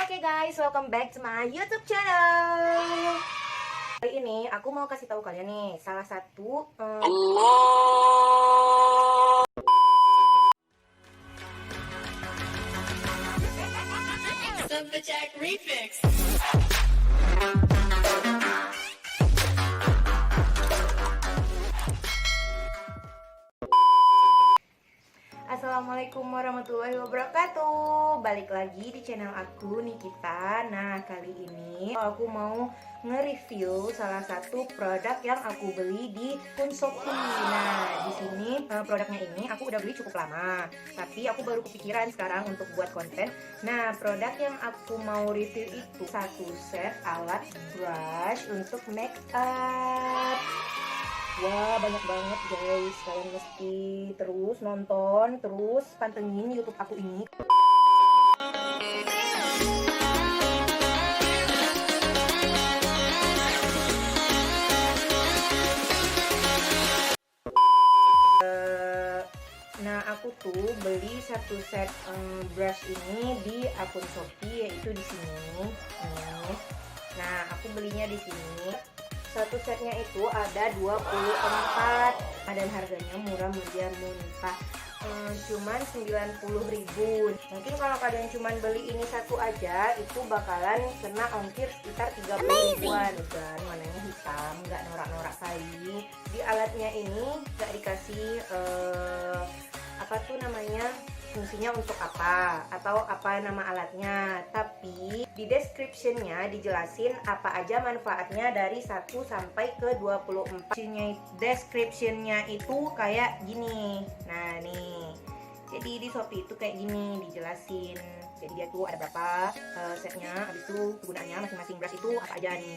Oke guys, welcome back to my YouTube channel. Hari ini aku mau kasih tahu kalian nih salah satu Assalamualaikum warahmatullahi wabarakatuh. Balik lagi di channel aku Nikita. Nah, kali ini aku mau nge-review salah satu produk yang aku beli di akun Shopee. Nah, di sini produknya ini aku udah beli cukup lama, tapi aku baru kepikiran sekarang untuk buat konten. Nah, produk yang aku mau review itu satu set alat brush untuk make up. Wah, banyak banget guys. Kalian mesti terus nonton, terus pantengin YouTube aku ini. Nah, aku tuh beli satu set brush ini di akun Shopee, yaitu di sini. Nah, aku belinya di sini. Satu setnya itu ada 24 dan harganya murah meriah muntah, cuman 90.000. Mungkin kalau kalian cuman beli ini satu aja itu bakalan kena ongkir sekitar 30 ribuan kan, warnanya hitam, nggak norak-norak kali. Di alatnya ini nggak dikasih apa tuh namanya, fungsinya untuk apa atau apa nama alatnya, tapi di descriptionnya dijelasin apa aja manfaatnya dari 1 sampai ke 24. Descriptionnya itu kayak gini. Nah nih, jadi di Shopee itu kayak gini dijelasin. Jadi dia tuh ada berapa setnya, habis itu kegunaannya masing-masing brush itu apa aja nih.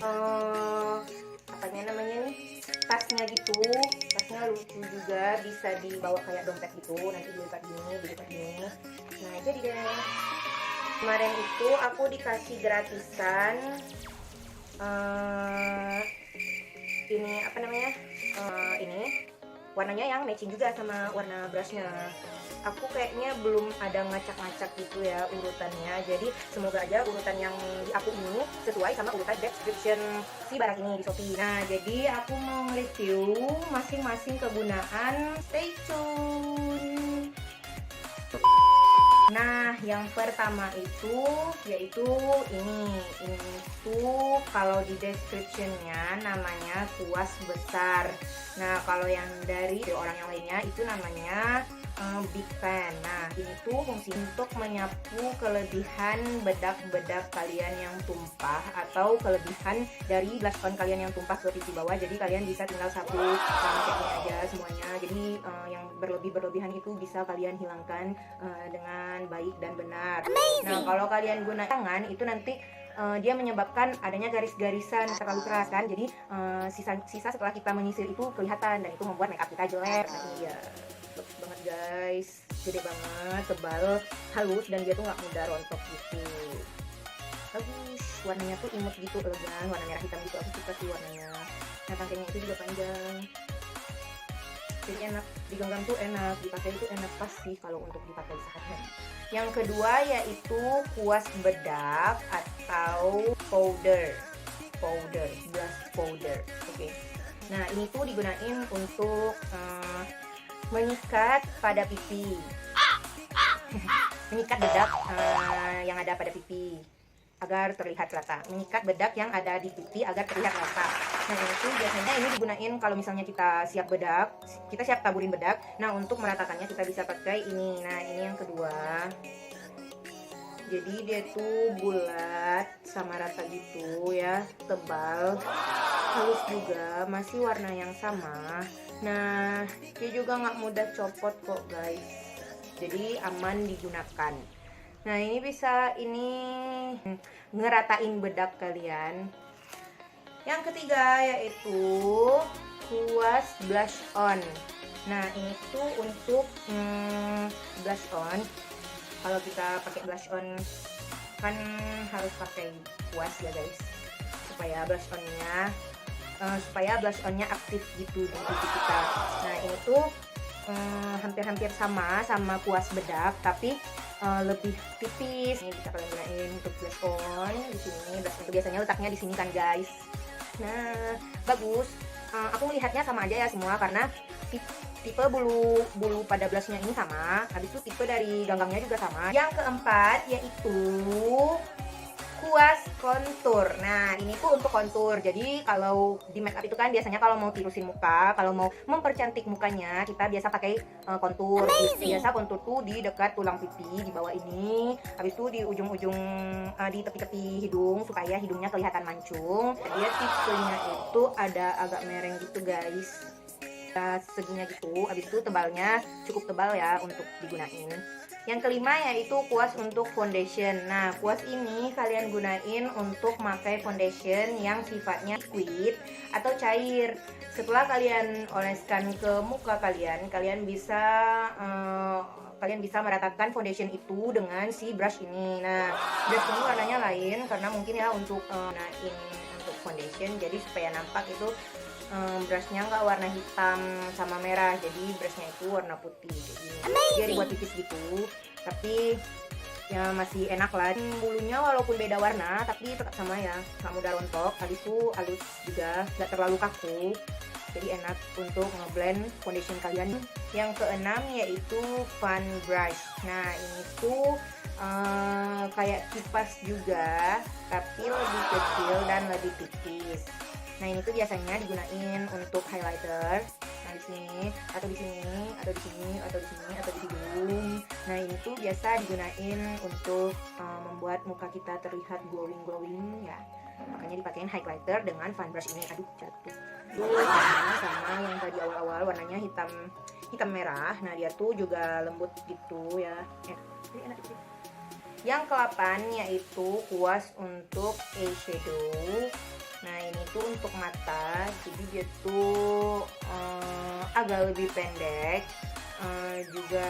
Apanya namanya nih, tasnya gitu, tasnya lucu juga, bisa dibawa kayak dompet gitu, nanti dilipat gini. Nah itu dia. Kemarin itu aku dikasih gratisan ini apa namanya, ini warnanya yang matching juga sama warna brushnya. Aku kayaknya belum ada ngacak-ngacak gitu ya urutannya, jadi semoga aja urutan yang di aku ini sesuai sama urutan description si barang ini di Shopee. Nah, jadi aku mau review masing-masing kegunaan. Stay tune. Nah, yang pertama itu yaitu ini tuh kalau di descriptionnya namanya kuas besar. Nah, kalau yang dari orang yang lainnya itu namanya Big Fan. Nah, ini tuh fungsi untuk menyapu kelebihan bedak-bedak kalian yang tumpah atau kelebihan dari blush on kalian yang tumpah ke titik bawah. Jadi kalian bisa tinggal sapu kayak ini aja semuanya. Jadi yang berlebihan itu bisa kalian hilangkan dengan baik dan benar. Amazing. Nah, kalau kalian gunakan tangan itu nanti dia menyebabkan adanya garis-garisan terlalu keras kan. Jadi sisa setelah kita menyisir itu kelihatan dan itu membuat makeup kita jelek. Nah, ini ya bagus banget guys, gede banget, tebal, halus, dan dia tuh nggak mudah rontok gitu. Bagus, warnanya tuh imut gitu, elegan, warna merah hitam gitu, aku suka sih warnanya. Nah, tangkainya itu juga panjang, jadi enak digenggam tuh, enak dipakai itu enak pas sih kalau untuk dipakai sehari-hari. Yang kedua yaitu kuas bedak atau blush powder. Oke. Nah, ini tuh digunain untuk mengikat pada pipi, mengikat bedak yang ada pada pipi agar terlihat rata, mengikat bedak yang ada di pipi agar terlihat rata. Nah, itu biasanya ini digunain kalau misalnya kita siap bedak, kita siap taburin bedak. Nah, untuk meratakannya kita bisa pakai ini. Nah, ini yang kedua. Jadi dia tuh bulat sama rata gitu ya, tebal, halus juga, masih warna yang sama. Nah, dia juga nggak mudah copot kok guys, jadi aman digunakan. Nah, ini bisa ngeratain bedak kalian. Yang ketiga yaitu kuas blush on. Nah, ini tuh untuk blush on. Kalau kita pakai blush on kan harus pakai kuas ya guys, supaya blush onnya aktif gitu di pipi kita. Nah, ini tuh hampir-hampir sama kuas bedak, tapi lebih tipis. Ini bisa kalian gunain untuk blush on di sini. Blush on itu biasanya letaknya di sini kan guys. Nah, bagus. Aku melihatnya sama aja ya semua karena tipe bulu pada blushnya ini sama. Habis itu tipe dari ganggangnya juga sama. Yang keempat yaitu kuas kontur. Nah, ini tuh untuk kontur. Jadi kalau di makeup itu kan biasanya kalau mau tirusin muka, kalau mau mempercantik mukanya, kita biasa pakai kontur. Biasa kontur tuh di dekat tulang pipi di bawah ini. Habis itu di ujung-ujung di tepi-tepi hidung supaya hidungnya kelihatan mancung. Dia tipenya itu ada agak mereng gitu, guys. Seginya gitu. Habis itu tebalnya cukup tebal ya untuk digunain. Yang kelima yaitu kuas untuk foundation. Nah, kuas ini kalian gunain untuk pakai foundation yang sifatnya liquid atau cair. Setelah kalian oleskan ke muka kalian, kalian bisa meratakan foundation itu dengan si brush ini. Nah, brush ini warnanya lain karena mungkin ya untuk gunain untuk foundation, jadi supaya nampak itu brushnya nggak warna hitam sama merah, jadi brushnya itu warna putih. Jadi dia dibuat tipis gitu, tapi ya masih enak lah. Bulunya walaupun beda warna tapi tetap sama ya, nggak mudah rontok. Habis itu halus juga, nggak terlalu kaku, jadi enak untuk ngeblend foundation kalian. Yang keenam yaitu fan brush. Nah, ini tuh kayak kipas juga tapi lebih kecil dan lebih tipis. Nah, ini tuh biasanya digunain untuk highlighter. Nah, di sini atau di sini atau di sini atau di sini atau di hidung. Nah, ini tuh biasa digunain untuk membuat muka kita terlihat glowing ya. Makanya dipakein highlighter dengan fan brush ini. Aduh, jatuh. Warnanya sama yang tadi awal-awal, warnanya hitam merah. Nah, dia tuh juga lembut gitu ya. Enak gitu. Yang ke-8 yaitu kuas untuk eyeshadow. Nah, ini tuh untuk mata, jadi dia tuh agak lebih pendek, juga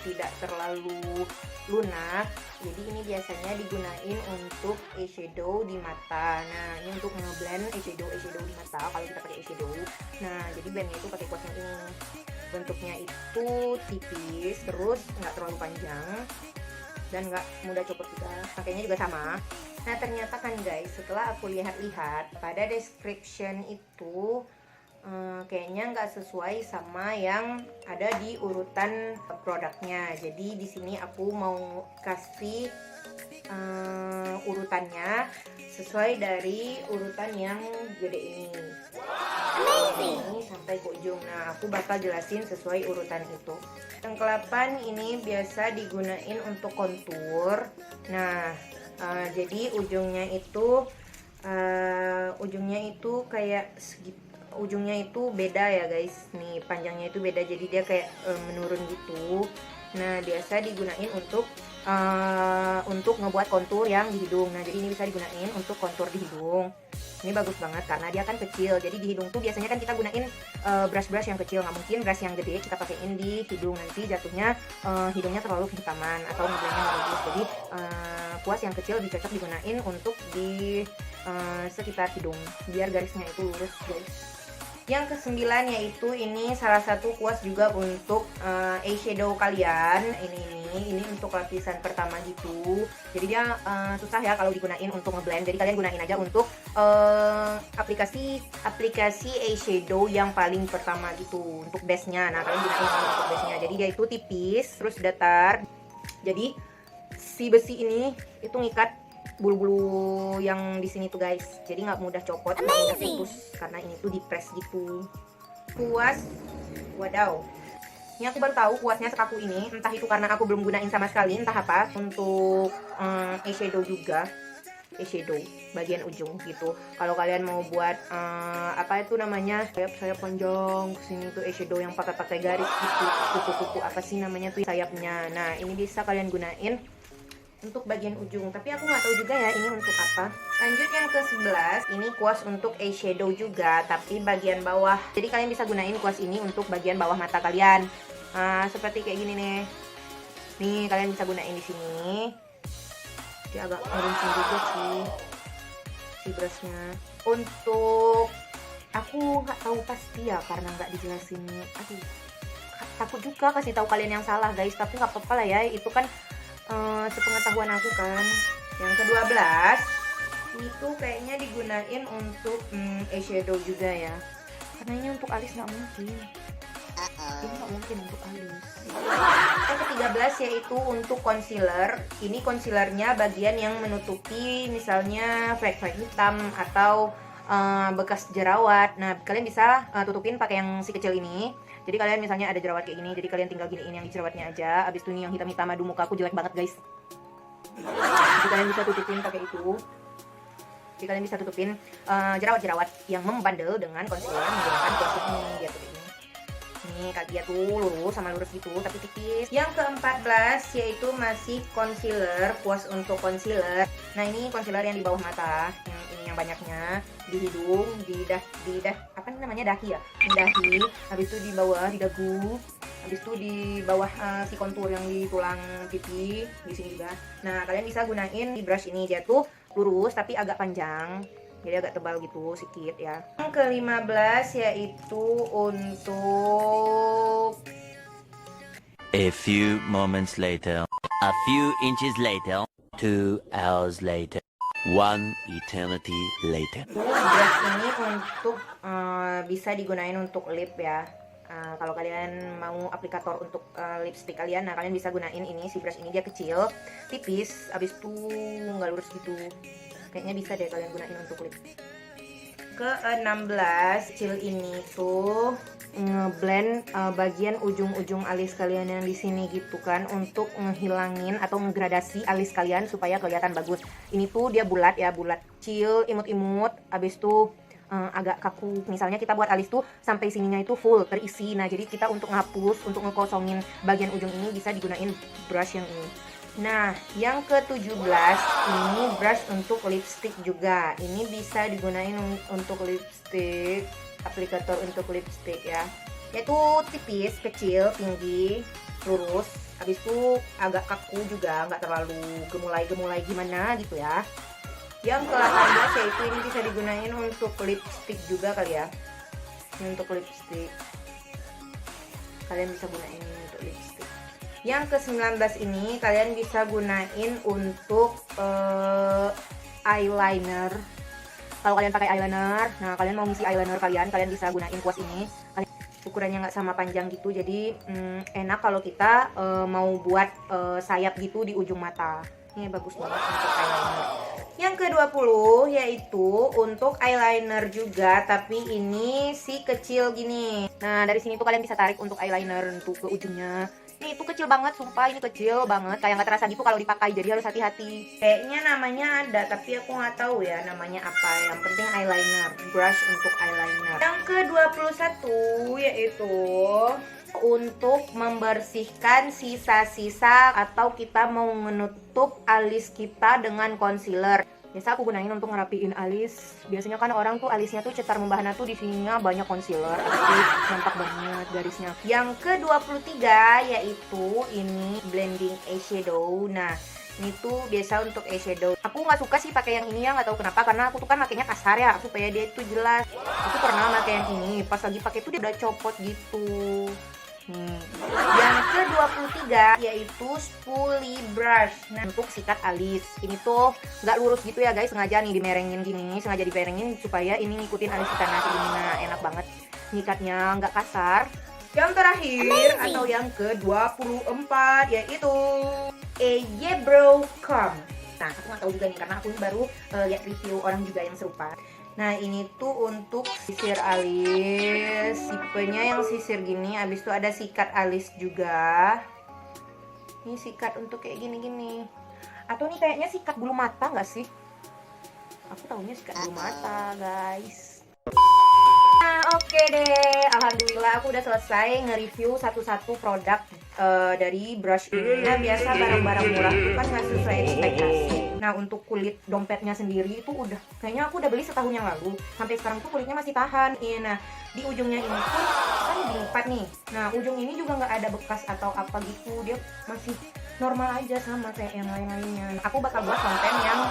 tidak terlalu lunak. Jadi ini biasanya digunain untuk eyeshadow di mata. Nah, ini untuk ngeblend eyeshadow di mata kalau kita pakai eyeshadow. Nah, jadi blendnya itu pakai kuas yang ini. Bentuknya itu tipis, terus nggak terlalu panjang dan nggak mudah copot juga. Pakainya juga sama. Nah, ternyata kan guys, setelah aku lihat-lihat pada description itu kayaknya nggak sesuai sama yang ada di urutan produknya. Jadi di sini aku mau kasih urutannya sesuai dari urutan yang gede ini. Ini sampai ke ujung. Nah, aku bakal jelasin sesuai urutan itu. Yang ke-8 ini biasa digunain untuk kontur. Nah, jadi ujungnya itu kayak segitu. Ujungnya itu beda ya guys. Nih, panjangnya itu beda, jadi dia kayak menurun gitu. Nah, biasa digunain untuk ngebuat kontur yang di hidung. Nah, jadi ini bisa digunain untuk kontur di hidung. Ini bagus banget karena dia kan kecil. Jadi di hidung tuh biasanya kan kita gunain brush-brush yang kecil, nggak mungkin brush yang gede kita pakein di hidung, nanti jatuhnya hidungnya terlalu kehitaman atau ngeblendnya nggak bagus. Jadi kuas yang kecil lebih cocok digunain untuk di sekitar hidung biar garisnya itu lurus guys. Yang ke-9 yaitu ini salah satu kuas juga untuk eyeshadow kalian. Ini untuk lapisan pertama gitu. Jadi dia susah ya kalau digunain untuk ngeblend. Jadi kalian gunain aja untuk aplikasi eyeshadow yang paling pertama gitu, untuk base-nya. Nah, kalian gunain untuk base-nya. Jadi dia itu tipis terus datar. Jadi si besi ini itu ngikat bulu-bulu yang di sini tuh guys, jadi nggak mudah copot, nggak mudah putus karena ini tuh di press gitu. Kuas, wadaw, ini aku baru tahu kuasnya sekaku ini, entah itu karena aku belum gunain sama sekali, entah apa. Untuk eyeshadow juga, eyeshadow bagian ujung gitu. Kalau kalian mau buat apa itu namanya, sayap panjang kesini tuh eyeshadow yang pakai garis gitu, kuku-kuku apa sih namanya tuh sayapnya. Nah, ini bisa kalian gunain untuk bagian ujung, tapi aku nggak tahu juga ya ini untuk apa. Lanjut yang ke-11, ini kuas untuk eyeshadow juga, tapi bagian bawah. Jadi kalian bisa gunain kuas ini untuk bagian bawah mata kalian. Seperti kayak gini nih. Nih, kalian bisa gunain di sini. Dia agak meruncing juga sih si brushnya. Untuk aku nggak tahu pasti ya karena nggak dijelasin. Aduh, takut juga kasih tahu kalian yang salah guys, tapi nggak apa-apa lah ya, itu kan sepengetahuan aku kan. Yang kedua ini tuh kayaknya digunain untuk eyeshadow juga ya, karena ini untuk alis nggak mungkin. Ini nggak mungkin untuk alis. Yang ke-13 yaitu untuk concealer. Ini concealernya bagian yang menutupi misalnya flek-flek hitam atau bekas jerawat. Nah, kalian bisa tutupin pakai yang si kecil ini. Jadi kalian misalnya ada jerawat kayak gini, jadi kalian tinggal giniin yang jerawatnya aja. Abis itu nih yang hitam-hitam, aduh muka aku jelek banget guys. Jadi kalian bisa tutupin pakai itu. Jadi kalian bisa tutupin jerawat-jerawat yang membandel dengan concealer menggunakan concealer ini gitu. Nih kaki dia tuh lurus sama lurus gitu tapi tipis. Yang ke-14 yaitu masih concealer, puas untuk concealer. Nah ini concealer yang di bawah mata, yang ini yang banyaknya di hidung, di apa namanya, dahi ya, di dahi. Habis itu di bawah di dagu, habis itu di bawah si kontur yang di tulang pipi di sini juga. Nah kalian bisa gunain di brush ini, dia tuh lurus tapi agak panjang. Jadi agak tebal gitu sedikit ya. Yang ke-15 yaitu untuk a few moments later, a few inches later, 2 hours later, 1 eternity later. Brush ini untuk bisa digunain untuk lip ya. Kalau kalian mau aplikator untuk lipstick kalian, nah kalian bisa gunain ini, si brush ini. Dia kecil, tipis, abis itu nggak lurus gitu. Kayaknya bisa deh kalian gunain untuk lip. Ke-16 kecil ini tuh ngeblend bagian ujung-ujung alis kalian yang di sini gitu kan, untuk ngehilangin atau ngegradasi alis kalian supaya kelihatan bagus. Ini tuh dia bulat ya, bulat kecil, imut-imut, abis tuh agak kaku. Misalnya kita buat alis tuh sampai sininya itu full terisi. Nah jadi kita untuk ngapus, untuk ngekosongin bagian ujung ini bisa digunain brush yang ini. Nah, yang ke-17 ini brush untuk lipstick juga. Ini bisa digunain untuk lipstick, aplikator untuk lipstick ya. Yaitu tipis, kecil, tinggi, lurus. Habis itu agak kaku juga, nggak terlalu gemulai-gemulai gimana gitu ya. Yang ke-18 yaitu ini bisa digunain untuk lipstick juga kali ya. Ini untuk lipstick. Kalian bisa gunain untuk lipstick. Yang ke-19 ini kalian bisa gunain untuk eyeliner. Kalau kalian pakai eyeliner, nah kalian mau ngisi eyeliner kalian bisa gunain kuas ini. Ukurannya nggak sama panjang gitu, jadi enak kalau kita mau buat sayap gitu di ujung mata. Ini bagus banget untuk eyeliner. Yang ke-20 yaitu untuk eyeliner juga, tapi ini si kecil gini. Nah dari sini tuh kalian bisa tarik untuk eyeliner untuk ke ujungnya. Ini itu kecil banget, sumpah ini kecil banget, kayak nggak terasa gitu kalau dipakai, jadi harus hati-hati. Kayaknya namanya ada, tapi aku nggak tahu ya namanya apa. Yang penting eyeliner, brush untuk eyeliner. Yang ke-21 yaitu untuk membersihkan sisa-sisa atau kita mau menutup alis kita dengan concealer. Biasa aku gunain untuk ngerapiin alis. Biasanya kan orang tuh alisnya tuh cetar membahana tuh di sininya banyak concealer, tapi nampak banget garisnya. Yang ke-23 yaitu ini blending eyeshadow. Nah, ini tuh biasa untuk eyeshadow. Aku nggak suka sih pakai yang ini ya, nggak tahu kenapa, karena aku tuh kan makainya kasar ya, supaya dia itu jelas. Aku pernah pakai yang ini, pas lagi pakai tuh dia udah copot gitu. Yang ke-23 yaitu spoolie brush. Nah, untuk sikat alis. Ini tuh nggak lurus gitu ya guys, sengaja nih dimerengin gini, sengaja dimerengin supaya ini ngikutin alis kita. Nah, segini, nah enak banget nyikatnya, nggak kasar. Yang terakhir atau yang ke-24 yaitu Eyebrow Comb. Nah, aku nggak tahu juga nih karena aku baru lihat review orang juga yang serupa. Nah ini tuh untuk sisir alis, tipenya yang sisir gini, habis itu ada sikat alis juga. Ini sikat untuk kayak gini-gini. Atau nih kayaknya sikat bulu mata nggak sih? Aku tahunya sikat bulu mata guys. Nah oke deh, alhamdulillah aku udah selesai nge-review satu-satu produk dari brush ini. Nah biasa barang-barang murah itu kan nggak sesuai ekspektasi. Nah untuk kulit dompetnya sendiri itu kayaknya aku udah beli setahun yang lalu, sampai sekarang tuh kulitnya masih tahan. Nah di ujungnya ini tuh kan dilipat nih. Nah ujung ini juga nggak ada bekas atau apa gitu, dia masih normal aja sama kayak yang lain-lainnya. Aku bakal buat konten yang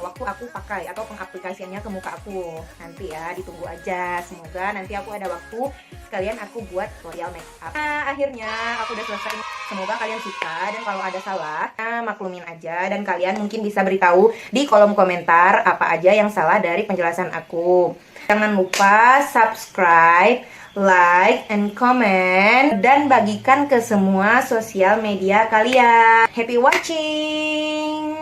waktu aku pakai atau pengaplikasiannya ke muka aku. Nanti ya, ditunggu aja. Semoga nanti aku ada waktu sekalian aku buat tutorial makeup. Nah, akhirnya aku udah selesai. Semoga kalian suka, dan kalau ada salah, maklumin aja. Dan kalian mungkin bisa beritahu di kolom komentar apa aja yang salah dari penjelasan aku. Jangan lupa subscribe, like, and comment, dan bagikan ke semua sosial media kalian. Happy watching!